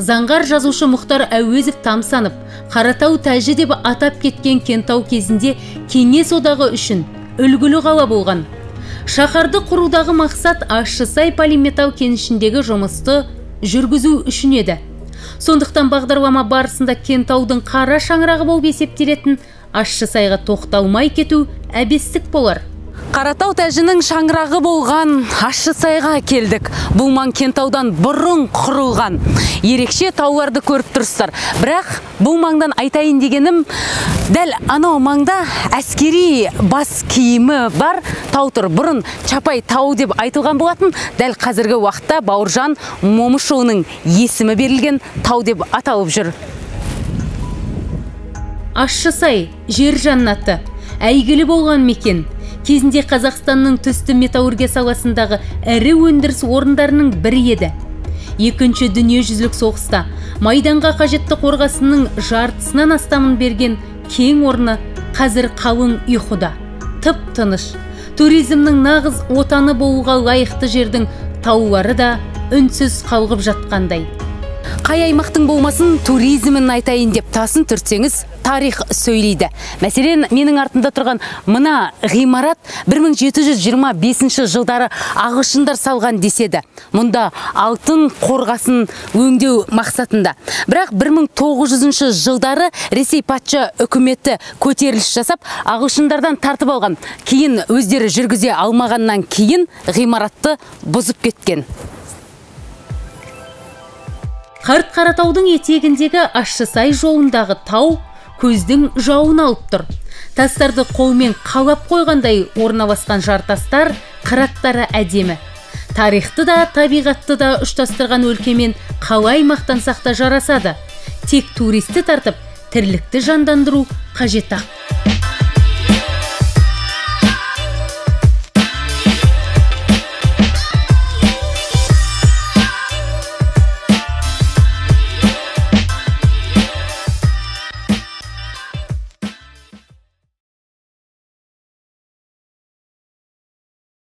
Заңғар жазушы Мұхтар Әуезов тамсанып, Қаратау тәжі деп атап кеткен Кентау кезінде Кеңес одағы үшін үлгілі қала болған. Шаһарды құрудағы мақсат Ащысай полиметалл кенішіндегі жұмысты жүргізу үшін еді. Сондықтан бағдарлама барысында Кентаудың қара шаңырағы болып есептелетін Ащысайға тоқталмай кету әбестік болар. Қаратау тәжінің шаңырағы болған Ащысайға келдік. Бұл маң Кентаудан бұрын құрылған. Ерекше тауларды көріп тұрсыздар. Бірақ бұл маңдан айтайын дегенім, дәл анау маңда әскери бас киімі бар тау тұр. Бұрын Чапай тауы деп айтылған болатын. Дәл қазіргі уақытта Бауыржан Момышұлының есімі берілген тау деп аталып жүр. Ащысай жер жаннаты, әйгілі болған мекен. Кезінде Қазақстанның түсті металлургия саласындағы ірі өндіріс орындарының бірі еді. Екінші дүниежүзілік соғыста майданға қажетті қорғасынның жартысынан астамын берген кең орны қазір қалың ұйқыда. Тып-тыныш, туризмнің нағыз отаны болуға лайықты жердің таулары да үнсіз қалғып жатқандай. Қай аймақтың болмасын туризмін айтайын деп тасын түртсеңіз, тарих сөйлейді. Мәселен, менің артында тұрған мына ғимарат 1725 жылдары ағылшындар салған деседі. Мұнда алтын қорғасын өңдеу мақсатында. Бірақ 1900 жылдары Ресей патша үкіметі көтеріліс жасап, ағылшындардан тартып алған. Кейін өздері жүргізе алмағаннан кейін ғимаратты бұзып кеткен. Қарт Қаратаудың етегіндегі Ащысай жолындағы тау көздің жауын алып тұр. Тастарды қолмен қалап қойғандай орналасқан жартастар қыраттары әдемі. Тарихты да, табиғатты да ұштастырған өлкемен қалай мақтансақ та жарасады. Тек туристі тартып, тірлікті жандандыру қажет-ақ.